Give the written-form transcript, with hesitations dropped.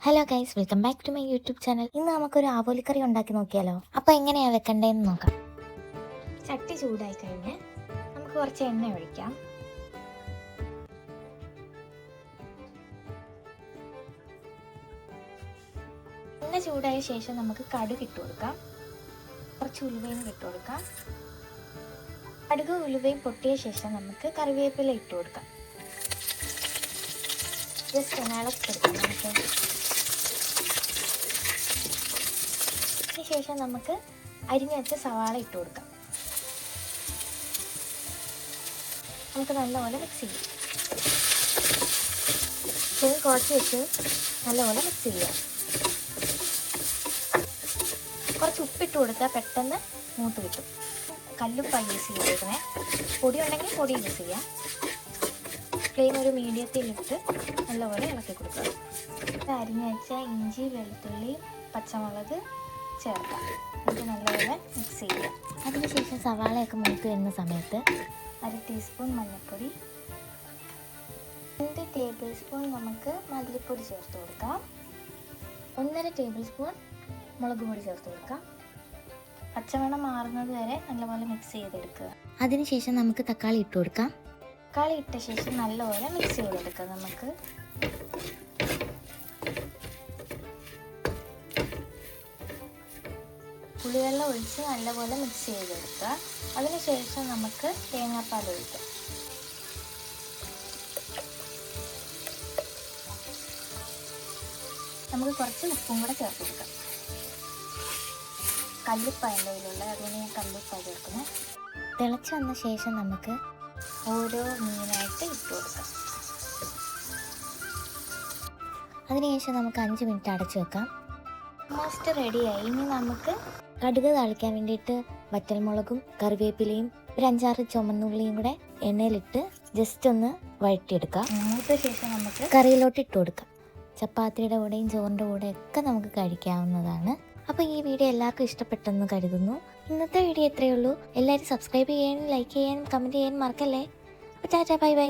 Hello guys, welcome back to my YouTube channel. ഇന്ന് നമുക്കൊരു ആവോലിക്കറി ഉണ്ടാക്കി നോക്കിയാലോ. അപ്പോൾ എങ്ങനെയാണ് വെക്കണ്ടേന്ന് നോക്കാം. ചട്ടി ചൂടായി കഴിഞ്ഞ് നമുക്ക് കുറച്ച് എണ്ണ ഒഴിക്കാം. എണ്ണ ചൂടായ ശേഷം നമുക്ക് കടുക് ഇട്ട് കൊടുക്കാം. കുറച്ച് ഉലുവയും ഇട്ട് കൊടുക്കാം. കടുക് ഉലുവയും പൊട്ടിയ ശേഷം നമുക്ക് കറിവേപ്പില ഇട്ട് കൊടുക്കാം. ജസ്റ്റ് ഇളക്കിയെടുക്കാം നമുക്ക്. ശേഷം നമുക്ക് അരിഞ്ഞു വെച്ച സവാള ഇട്ട് കൊടുക്കാം. നമുക്ക് നല്ലപോലെ മിക്സ് ചെയ്യാം. ഫ്ലെയിം കുറച്ച് വെച്ച് നല്ലപോലെ മിക്സ് ചെയ്യാം. കുറച്ച് ഉപ്പിട്ട് കൊടുത്താൽ പെട്ടെന്ന് മൂത്ത് കിട്ടും. കല്ലുപ്പാണ് യൂസ് ചെയ്തേക്കണേ. പൊടി ഉണ്ടെങ്കിൽ പൊടി യൂസ് ചെയ്യാം. ഫ്ലെയിം ഒരു മീഡിയത്തിലിട്ട് നല്ലപോലെ ഇളക്കി കൊടുക്കുക. അരിഞ്ഞു വെച്ച ഇഞ്ചി, വെളുത്തുള്ളി, പച്ചമുളക് ചേർക്കാം. ഇത് നല്ലപോലെ മിക്സ് ചെയ്യുക. അതിനുശേഷം സവാളയൊക്കെ മൂത്ത് വരുന്ന സമയത്ത് 1 ടീസ്പൂൺ മഞ്ഞൾപ്പൊടി, 2 ടേബിൾ സ്പൂൺ നമുക്ക് മല്ലിപ്പൊടി ചേർത്ത് കൊടുക്കാം. 1.5 ടേബിൾ സ്പൂൺ മുളക് പൊടി ചേർത്ത് കൊടുക്കാം. പച്ചമണം മാറുന്നത് വരെ നല്ലപോലെ മിക്സ് ചെയ്തെടുക്കുക. അതിനുശേഷം നമുക്ക് തക്കാളി ഇട്ട് കൊടുക്കാം. തക്കാളി ഇട്ട ശേഷം നല്ലപോലെ മിക്സ് ചെയ്തെടുക്കുക. നമുക്ക് പുളിവെള്ളം ഒഴിച്ച് നല്ലപോലെ മിക്സ് ചെയ്തെടുക്കുക. അതിനുശേഷം നമുക്ക് തേങ്ങാപ്പാൽ ഒഴിക്കാം. നമുക്ക് കുറച്ച് ഉപ്പും കൂടെ ചേർത്ത് കൊടുക്കാം. കല്ലുപ്പ എൻ്റെ കയ്യിലുള്ള, അതുകൊണ്ട് ഞാൻ കല്ലുപ്പ ചേർക്കുന്നത്. തിളച്ച് വന്ന ശേഷം നമുക്ക് ഓരോ മീനായിട്ട് ഇട്ട് കൊടുക്കാം. അതിനുശേഷം നമുക്ക് 5 മിനിറ്റ് അടച്ചു വെക്കാം. ഓൾമോസ്റ്റ് റെഡിയായി. ഇനി നമുക്ക് കടുക് താളിക്കാൻ വേണ്ടിയിട്ട് വറ്റൽമുളകും കറിവേപ്പിലയും ഒരു 5-6 ചുമന്നുള്ളിയും കൂടെ എണ്ണയിലിട്ട് ജസ്റ്റ് ഒന്ന് വഴറ്റിയെടുക്കാം. മൂത്ത ശേഷം നമുക്ക് കറിയിലോട്ട് ഇട്ട് കൊടുക്കാം. ചപ്പാത്തിയുടെ കൂടെയും ചോറിൻ്റെ കൂടെയൊക്കെ നമുക്ക് കഴിക്കാവുന്നതാണ്. അപ്പോൾ ഈ വീഡിയോ എല്ലാവർക്കും ഇഷ്ടപ്പെട്ടെന്ന് കരുതുന്നു. ഇന്നത്തെ വീഡിയോ ഇത്രയേ ഉള്ളൂ. എല്ലാവരും സബ്സ്ക്രൈബ് ചെയ്യാനും ലൈക്ക് ചെയ്യാനും കമൻറ്റ് ചെയ്യാനും മറക്കല്ലേ. അപ്പോൾ ടാറ്റാ, ബൈ ബൈ.